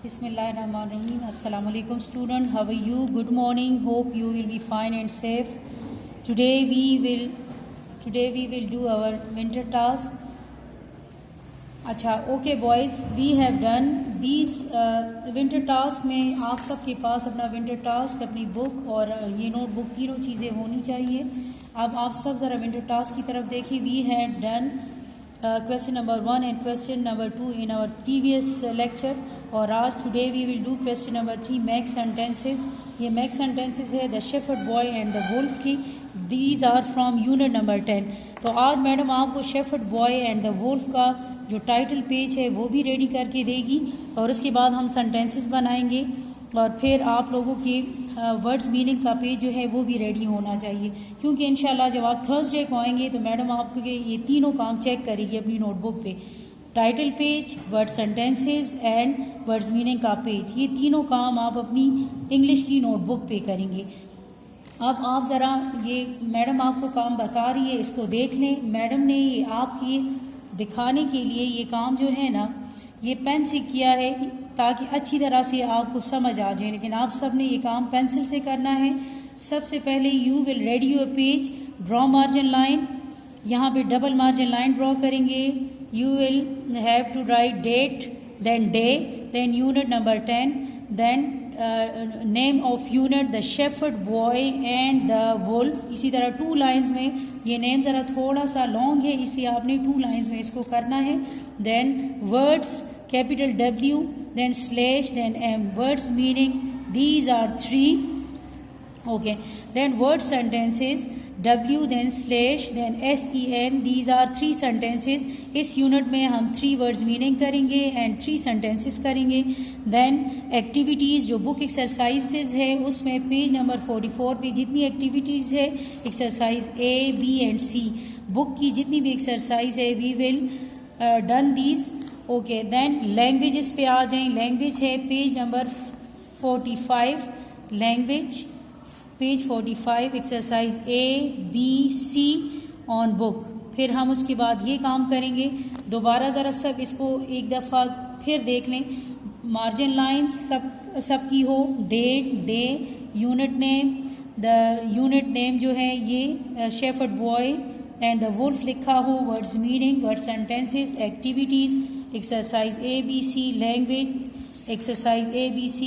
Bismillahirrahmanirrahim. Assalamu alaikum student. How are you? Good morning. Hope you will be fine and safe. Today we will do our winter task. अच्छा okay boys, we have done these winter task में आप सब के पास अपना winter task, अपनी book और ये notebook, तीनों चीज़ें होनी चाहिए. अब आप सब ज़रा विंटर टास्क की तरफ देखिए. We had done question number 1 and question number 2 in our previous lecture, और आज today we will do question number 3 max sentences. ये मैक्स सेंटेंसेस है the shepherd boy and the wolf की. These are from unit number 10. तो आज madam आपको shepherd boy and the wolf का जो टाइटल पेज है वो भी रेडी करके देगी, और उसके बाद हम सेंटेंसेस बनाएंगे, और फिर आप लोगों के वर्ड्स मीनिंग का पेज जो है वो भी रेडी होना चाहिए, क्योंकि इंशाल्लाह जब आप थर्सडे को आएंगे तो मैडम आपके ये तीनों काम चेक करेगी अपनी नोटबुक पे. Title page, word sentences and words meaning का पेज, ये तीनों काम आप अपनी इंग्लिश की नोटबुक पे करेंगे. अब आप ज़रा ये मैडम आपको काम बता रही है, इसको देख लें. मैडम ने ये आपकी दिखाने के लिए ये काम जो है ना ये पेन से किया है ताकि अच्छी तरह से आपको समझ आ जाए, लेकिन आप सब ने ये काम पेंसिल से करना है. सबसे पहले you will ready your page, draw margin line. यहाँ पे डबल मार्जिन लाइन ड्रॉ करेंगे. You will have to write date, then day, then unit number 10, then name of unit the shepherd boy and the wolf. इसी तरह 2 lines में, ये name ज़रा थोड़ा सा लॉन्ग है इसलिए आपने 2 लाइन्स में इसको करना है. Then words, capital W, then slash, then M. Words meaning, these are 3. Okay. Then word sentences, W, then slash, then SEN. These are 3 sentences. इस यूनिट में हम 3 वर्ड्स मीनिंग करेंगे एंड 3 सेंटेंसेस करेंगे. देन एक्टिविटीज़, जो book exercises है उसमें page number 44 पे जितनी एक्टिविटीज़ है, exercise A, B and C, book की जितनी भी एक्सरसाइज है, we will done these. Okay. Then languages पे आ जाएं. लैंग्वेज है page number 45, language page 45, exercise A, B, C on book. फिर हम उसके बाद ये काम करेंगे. दोबारा ज़रा सब इसको एक दफ़ा फिर देख लें. मार्जिन लाइन्स सब की हो, date, day, unit name, the unit name जो है ये shepherd boy and the wolf लिखा हो, words meaning, word sentences, activities, exercise A, B, C, language, exercise A, B, C.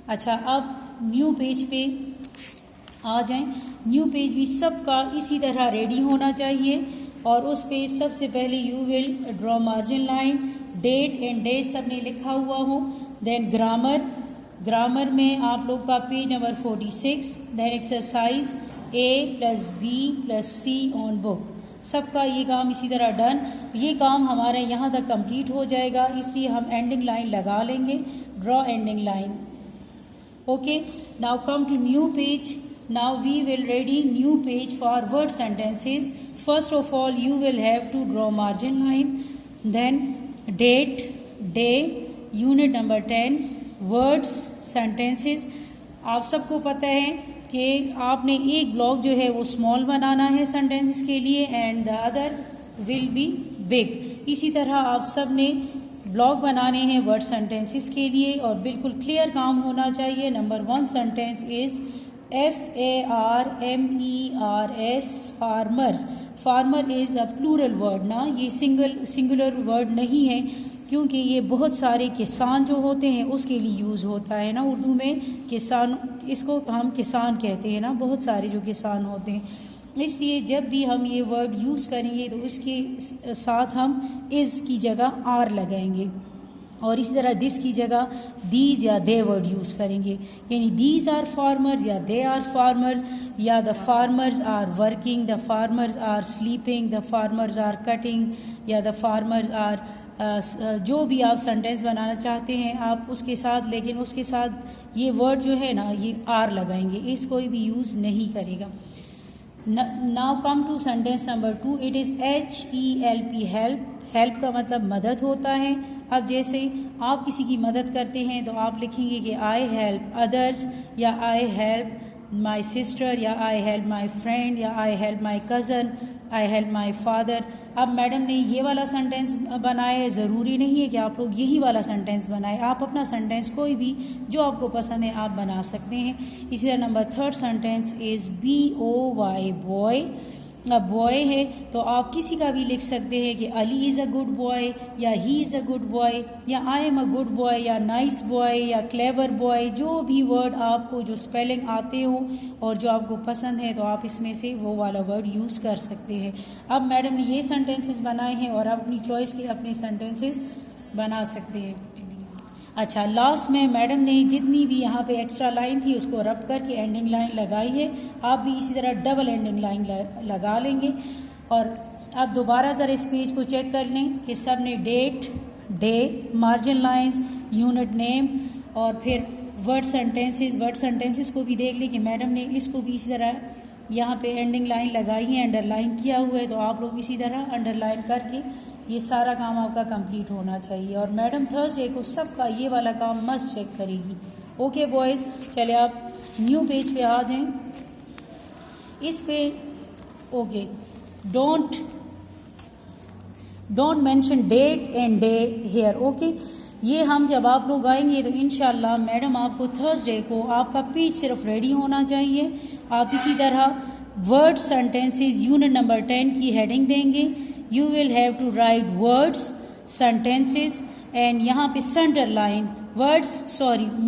अच्छा, अब न्यू पेज पे आ जाएं. न्यू पेज भी सबका इसी तरह रेडी होना चाहिए, और उस पेज सबसे पहले you will draw margin line, date and day सब ने लिखा हुआ हो. देन ग्रामर में आप लोग का page number 46, then exercise A + B + C on book. सबका ये काम इसी तरह डन. ये काम हमारा यहाँ तक कंप्लीट हो जाएगा, इसलिए हम एंडिंग लाइन लगा लेंगे. Draw ending line. Okay. Now come to new page. Now we will ready new page for word sentences. First of all, you will have to draw margin line, then date, day, unit number 10, words, sentences. आप सबको पता है कि आपने एक block जो है वो स्मॉल बनाना है सेंटेंसेस के लिए, and the other will be big. इसी तरह आप सब ने ब्लॉक बनाने हैं वर्ड सेंटेंसेस के लिए, और बिल्कुल क्लियर काम होना चाहिए. Number 1 sentence is FARMERS, farmers. Farmer is a plural word ना, ये सिंगुलर वर्ड नहीं है, क्योंकि ये बहुत सारे किसान जो होते हैं उसके लिए यूज़ होता है ना. उर्दू में किसान, इसको हम किसान कहते हैं ना, बहुत सारे जो किसान होते हैं. इसलिए जब भी हम ये वर्ड यूज़ करेंगे तो इसके साथ हम इज़ की जगह आर लगाएंगे, और इसी तरह दिस की जगह दीज या दे वर्ड यूज़ करेंगे. यानी दीज आर फार्मर्स या दे आर फार्मर्स, या the farmers are working, the farmers are sleeping, the farmers are cutting, या द फार्मर्स आर जो भी आप सेंटेंस बनाना चाहते हैं आप उसके साथ, लेकिन उसके साथ ये वर्ड जो है ना ये आर लगाएंगे, इस कोई भी यूज़ नहीं करेगा. Now come to sentence number 2. It is HELP, help. Help का मतलब मदद होता है. अब जैसे आप किसी की मदद करते हैं तो आप लिखेंगे कि आई हेल्प अदर्स, या आई हेल्प माई सिस्टर, या आई हेल्प माई फ्रेंड, या I help my cousin. I help my father. अब मैडम ने ये वाला सेंटेंस बनाया है, ज़रूरी नहीं है कि आप लोग यही वाला सेंटेंस बनाएं, आप अपना सेंटेंस कोई भी जो आपको पसंद है आप बना सकते हैं। इसी तरह number third sentence is BOY boy. अब बॉय है तो आप किसी का भी लिख सकते हैं कि Ali is a good boy, या he is a good boy, या I am a good boy, या नाइस बॉय, या क्लेवर बॉय। जो भी वर्ड आपको जो स्पेलिंग आते हो और जो आपको पसंद है तो आप इसमें से वो वाला वर्ड यूज़ कर सकते हैं। अब मैडम ने ये सेंटेंसेस बनाए हैं और आप अपनी चॉइस के अपने सेंटेंसेस बना सकते हैं। अच्छा, लास्ट में मैडम ने जितनी भी यहाँ पे एक्स्ट्रा लाइन थी उसको रब करके एंडिंग लाइन लगाई है। आप भी इसी तरह डबल एंडिंग लाइन लगा लेंगे। और अब दोबारा ज़रा इस पेज को चेक कर लें कि सब ने date, day, margin lines, unit name और फिर वर्ड सेंटेंसेस को भी देख लें कि मैडम ने इसको भी इसी तरह यहाँ पे एंडिंग लाइन लगाई है, अंडरलाइन किया हुआ है। तो आप लोग इसी तरह अंडरलाइन करके ये सारा काम आपका कंप्लीट होना चाहिए। और मैडम थर्सडे को सबका ये वाला काम मस्ट चेक करेगी। ओके बॉयज़, चले आप न्यू पेज पे आ जाएं। इस पे okay, don't mention date and day here. Okay, ये हम जब आप लोग आएंगे तो इंशाल्लाह मैडम आपको थर्सडे को आपका पेज सिर्फ रेडी होना चाहिए। आप इसी तरह वर्ड सेंटेंसेस यूनिट नंबर 10 की हेडिंग देंगे। You will have to write words, sentences and यहाँ पे underline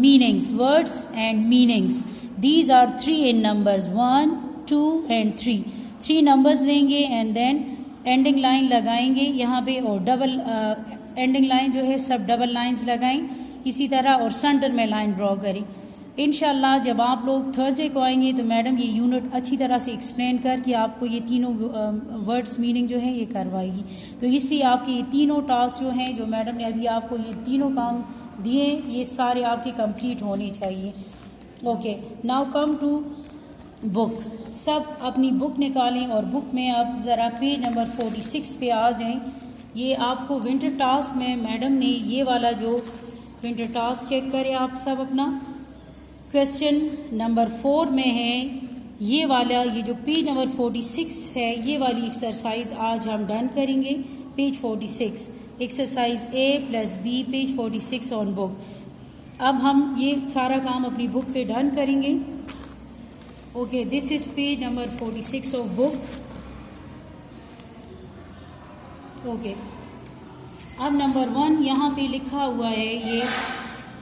meanings, words and meanings. These are 3 in numbers 1, 2 and 3. 3 numbers देंगे and then ending line लगाएंगे यहाँ पे और डबल ending line जो है सब डबल लाइंस लगाएं इसी तरह और सेंटर में लाइन ड्रॉ करें। इंशाल्लाह जब आप लोग थर्सडे को आएंगे तो मैडम ये यूनिट अच्छी तरह से एक्सप्लेन करके आपको ये तीनों वर्ड्स मीनिंग जो है ये करवाएगी। तो इससे आपके ये तीनों टास्क जो हैं जो मैडम ने अभी आपको ये तीनों काम दिए ये सारे आपके कंप्लीट होने चाहिए। Okay, now come to book. सब अपनी बुक निकालें और बुक में आप ज़रा पेज नंबर 46 पे आ जाएं। ये आपको विंटर टास्क में मैडम ने ये वाला जो विंटर टास्क चेक करें आप सब अपना। क्वेश्चन नंबर 4 में है ये वाला, ये जो पेज नंबर 46 है ये वाली एक्सरसाइज आज हम डन करेंगे। Page 46 exercise A + B page 46 on book. अब हम ये सारा काम अपनी बुक पे डन करेंगे। Okay, this is page number 46 of book. Okay, अब नंबर 1 यहाँ पे लिखा हुआ है ये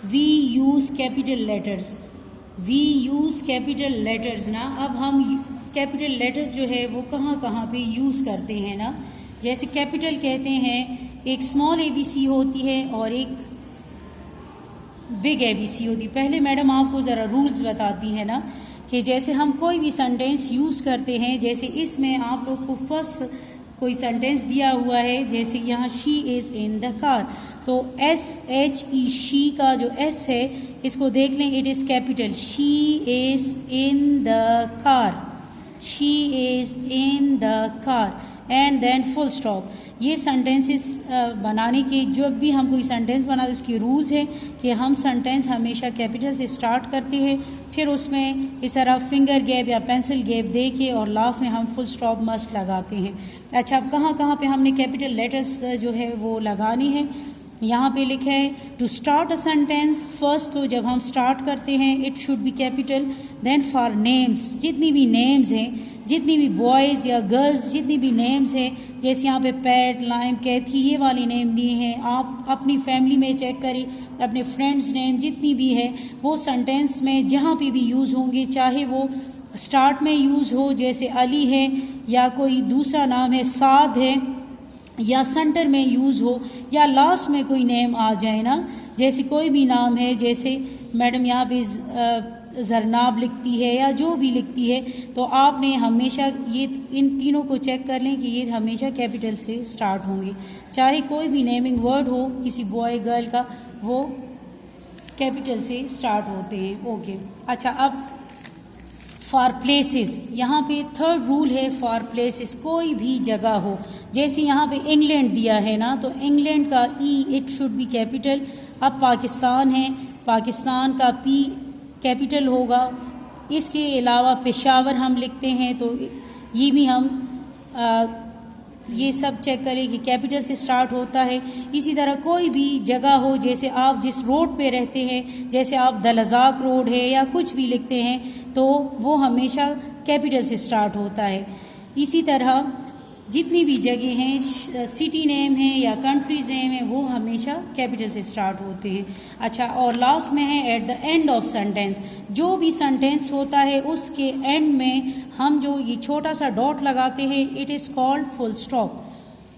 we use capital letters. We use capital letters ना। अब हम कैपिटल लेटर्स जो है वो कहाँ कहाँ पे यूज़ करते हैं ना। जैसे कैपिटल कहते हैं एक स्मॉल ABC होती है और एक बिग ABC होती है। पहले मैडम आपको ज़रा रूल्स बताती हैं ना कि जैसे हम कोई भी सेंटेंस यूज़ करते हैं, जैसे इसमें आप लोग को फर्स्ट कोई सेंटेंस दिया हुआ है, जैसे यहाँ she is in the car, तो SHE शी का जो S है इसको देख लें, it is capital. She is in the car, she is in the car and then full stop. ये सेंटेंसेस बनाने के जब भी हम कोई सेंटेंस बनाते उसके रूल्स हैं कि हम सेंटेंस हमेशा कैपिटल से स्टार्ट करते हैं, फिर उसमें इस तरह फिंगर गैप या पेंसिल गैप दे के और लास्ट में हम फुल स्टॉप मस्ट लगाते हैं। अच्छा, अब कहाँ कहाँ पे हमने कैपिटल लेटर्स जो है वो लगानी है, यहाँ पे लिखा है to start a sentence. First तो जब हम स्टार्ट करते हैं it should be capital. Then for names, जितनी भी नेम्स हैं, जितनी भी बॉयज़ या गर्ल्स जितनी भी नेम्स हैं, जैसे यहाँ पे पैट, लाइम, कैथी ये वाली नेम दिए हैं। आप अपनी फैमिली में चेक करें, अपने फ्रेंड्स नेम जितनी भी है वो सेंटेंस में जहाँ पे भी यूज़ होंगे, चाहे वो स्टार्ट में यूज़ हो जैसे अली है या कोई दूसरा नाम है साद है, या सेंटर में यूज़ हो या लास्ट में कोई नेम आ जाए ना, जैसे कोई भी नाम है, जैसे मैडम यहाँ पे जरनाब लिखती है या जो भी लिखती है, तो आपने हमेशा ये इन तीनों को चेक कर लें कि ये हमेशा कैपिटल से स्टार्ट होंगे। चाहे कोई भी नेमिंग वर्ड हो किसी बॉय गर्ल का, वो कैपिटल से स्टार्ट होते हैं। ओके, अच्छा, अब फॉर प्लेसेस, यहाँ पे थर्ड रूल है फॉर प्लेसेस, कोई भी जगह हो, जैसे यहाँ पे इंग्लैंड दिया है ना, तो इंग्लैंड का E it should be capital. अब पाकिस्तान है, पाकिस्तान का पी कैपिटल होगा। इसके अलावा पेशावर हम लिखते हैं तो ये भी हम ये सब चेक करें कि कैपिटल से स्टार्ट होता है। इसी तरह कोई भी जगह हो, जैसे आप जिस रोड पे रहते हैं, जैसे आप दलजाक रोड है या कुछ भी लिखते हैं तो वो हमेशा कैपिटल से स्टार्ट होता है। इसी तरह जितनी भी जगह हैं, सिटी नेम है या कंट्रीज नेम है, वो हमेशा कैपिटल से स्टार्ट होते हैं। अच्छा, और लास्ट में है at the end of sentence. जो भी सेंटेंस होता है उसके एंड में हम जो ये छोटा सा डॉट लगाते हैं, it is called full stop.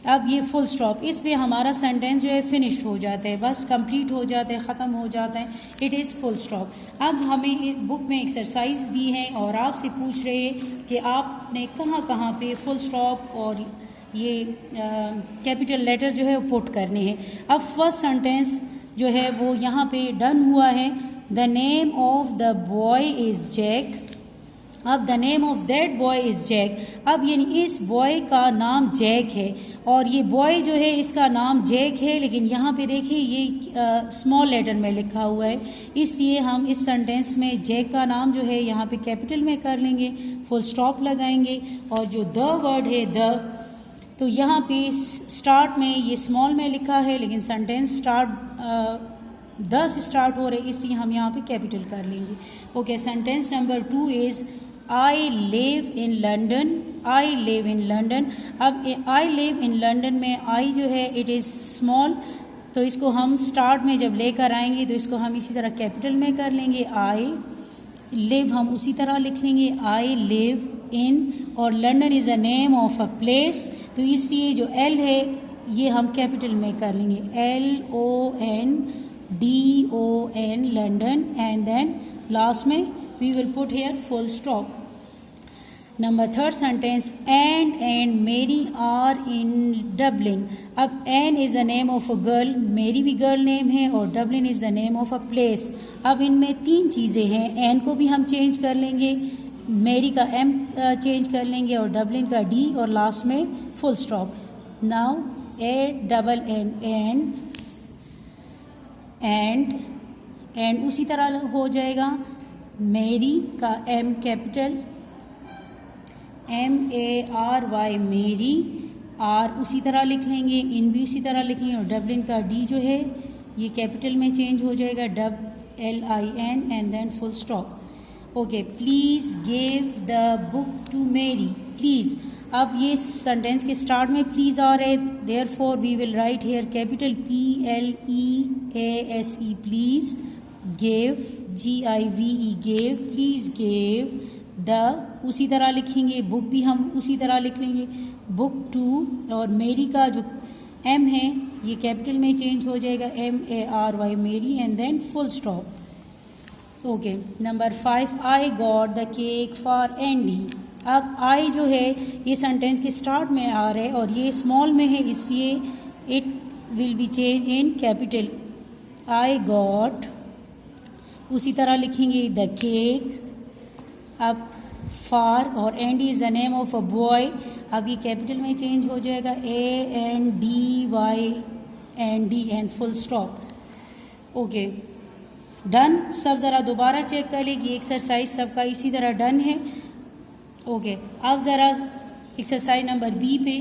अब ये फुल स्टॉप, इस पे हमारा सेंटेंस जो है फिनिश्ड हो जाता है, बस कंप्लीट हो जाता है, ख़त्म हो जाता है, इट इज़ फुल स्टॉप। अब हमें बुक में एक्सरसाइज दी है और आपसे पूछ रहे हैं कि आपने कहाँ कहाँ पे फुल स्टॉप और ये कैपिटल लेटर जो है वो पुट करने हैं। अब फर्स्ट सेंटेंस जो है वो यहाँ पे डन हुआ है। The name of the boy is Jack. अब the name of that boy is Jack. अब यानी इस बॉय का नाम जैक है और ये बॉय जो है इसका नाम जैक है, लेकिन यहाँ पे देखिए ये स्मॉल लेटर में लिखा हुआ है, इसलिए हम इस सेंटेंस में जैक का नाम जो है यहाँ पे कैपिटल में कर लेंगे, फुल स्टॉप लगाएंगे। और जो द वर्ड है द, तो यहाँ पे स्टार्ट में ये स्मॉल में लिखा है, लेकिन सेंटेंस द से स्टार्ट हो रहे, इसलिए हम यहाँ पे कैपिटल कर लेंगे। Okay, sentence number 2 is I live in London. I live in London. अब आई लिव इन लंडन में आई जो है इट इज़ स्मॉल, तो इसको हम स्टार्ट में जब लेकर आएंगे तो इसको हम इसी तरह कैपिटल में कर लेंगे। आई लिव हम उसी तरह लिख लेंगे, आई लिव इन, और London is a name of a place, तो इसलिए जो एल है ये हम कैपिटल में कर लेंगे, LONDON London, and then last में we will put here full stop. Number 3rd sentence, Anne and Mary are in Dublin. अब Anne is the name of a girl, Mary भी girl name है और Dublin is the name of a place. अब इनमें 3 चीज़ें हैं, Anne को भी हम चेंज कर लेंगे, Mary का M चेंज कर लेंगे और Dublin का D, और लास्ट में full stop. Now ANN and उसी तरह हो जाएगा। मेरी का M कैपिटल, MARY मेरी, R उसी तरह लिख लेंगे, इन भी उसी तरह लिखेंगे, और डबलिन का D जो है ये कैपिटल में चेंज हो जाएगा, LIN, and then full stop. Okay, please give the book to Mary. Please, अब ये सेंटेंस के स्टार्ट में प्लीज़ आ रहे, therefore we will write here capital PLEASE, please, give GIVE, give, please give, the उसी तरह लिखेंगे, बुक भी हम उसी तरह लिख लेंगे, बुक टू, और मेरी का जो M है ये कैपिटल में चेंज हो जाएगा, MARY Mary, and then full stop. Okay, number 5, I got the cake for Andy. अब आई जो है ये सेंटेंस के स्टार्ट में आ रहा है और ये स्मॉल में है, इसलिए it will be change in capital. I got उसी तरह लिखेंगे द केक। अब फॉर और Andy is the name of a boy, अब ये कैपिटल में चेंज हो जाएगा, ANDY and full stop. Okay, done. सब ज़रा दोबारा चेक कर लें कि एक्सरसाइज सबका इसी तरह डन है। ओके, अब ज़रा एक्सरसाइज नंबर बी पे,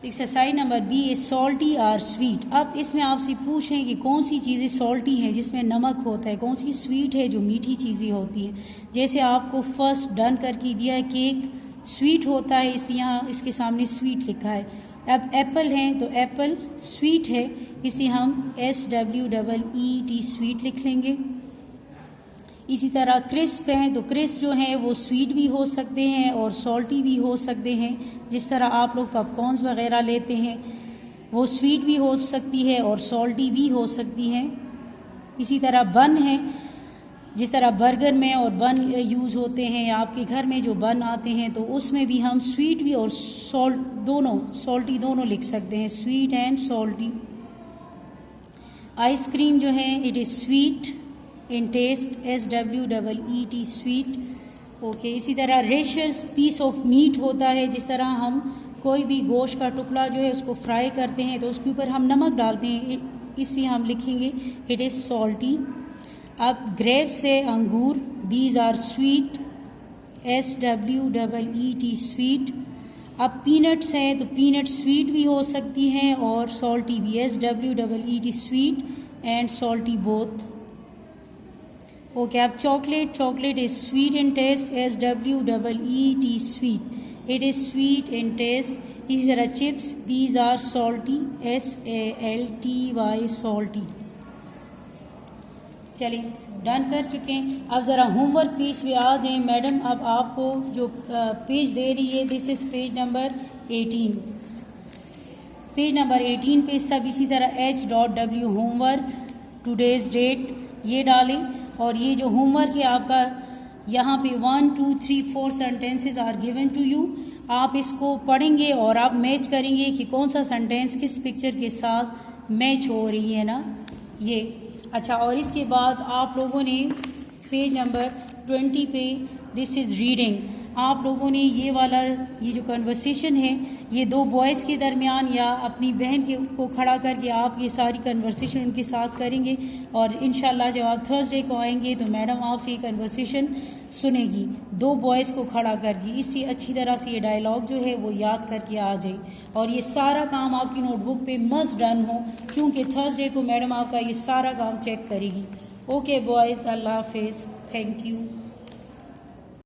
exercise number B is salty or sweet. अब इसमें आपसे पूछें कि कौन सी चीज़ें सॉल्टी हैं जिसमें नमक होता है, कौन सी स्वीट है जो मीठी चीज़ें होती हैं। जैसे आपको फर्स्ट डन करके दिया है, केक स्वीट होता है, इसलिए यहाँ इसके सामने स्वीट लिखा है। अब एप्पल है तो एप्पल स्वीट है, इसे हम SWEET स्वीट लिख लेंगे। इसी तरह क्रिस्प हैं तो क्रिस्प जो हैं वो स्वीट भी हो सकते हैं और सॉल्टी भी हो सकते हैं। जिस तरह आप लोग पॉपकॉर्न्स वगैरह लेते हैं वो स्वीट भी हो सकती है और सॉल्टी भी हो सकती हैं। इसी तरह बन है, जिस तरह बर्गर में और बन यूज़ होते हैं, आपके घर में जो बन आते हैं तो उसमें भी हम स्वीट भी और सॉल्टी दोनों लिख सकते हैं, स्वीट एंड सॉल्टी। आइसक्रीम जो है it is sweet in taste, SWEET sweet. Okay, इसी तरह रेशेस पीस ऑफ मीट होता है, जिस तरह हम कोई भी गोश्त का टुकड़ा जो है उसको फ्राई करते हैं तो उसके ऊपर हम नमक डालते हैं, इसलिए हम लिखेंगे इट इज़ सॉल्टी। अब ग्रेप्स से अंगूर, these are sweet, SWEET sweet. अब पीनट्स हैं तो पीनट स्वीट भी हो सकती हैं और सॉल्टी भी, SWEET sweet and salty both. Okay, अब chocolate is sweet in taste, SWEET sweet, it is sweet in taste. इसी तरह chips, these are salty, SALTY salty. चलिए डन कर चुके हैं. अब ज़रा होमवर्क पेज पे आ जाएं. मैडम अब आपको जो पेज दे रही है, this is page number 18. Page number 18 पे सब इसी तरह H.W होमवर्क, टुडेज़ डेट ये डालें. और ये जो होमवर्क है आपका, यहाँ पे 1 2 3 4 sentences are given to you. आप इसको पढ़ेंगे और आप मैच करेंगे कि कौन सा सेंटेंस किस पिक्चर के साथ मैच हो रही है ना ये. अच्छा, और इसके बाद आप लोगों ने पेज नंबर 20 पे दिस इज़ रीडिंग, आप लोगों ने ये वाला ये जो कन्वर्सेशन है ये दो बॉयज़ के दरमियान या अपनी बहन को खड़ा करके आप ये सारी कन्वर्सेशन उनके साथ करेंगे. और इंशाल्लाह जब आप थर्सडे को आएंगे तो मैडम आपसे ये कन्वर्सेशन सुनेगी दो बॉयज़ को खड़ा करके. इससे अच्छी तरह से ये डायलॉग जो है वो याद करके आ जाए. और ये सारा काम आपकी नोटबुक पे मस्ट डन हो, क्योंकि थर्सडे को मैडम आपका ये सारा काम चेक करेगी. ओके बॉयज़, अल्लाह हाफिज़, थैंक यू.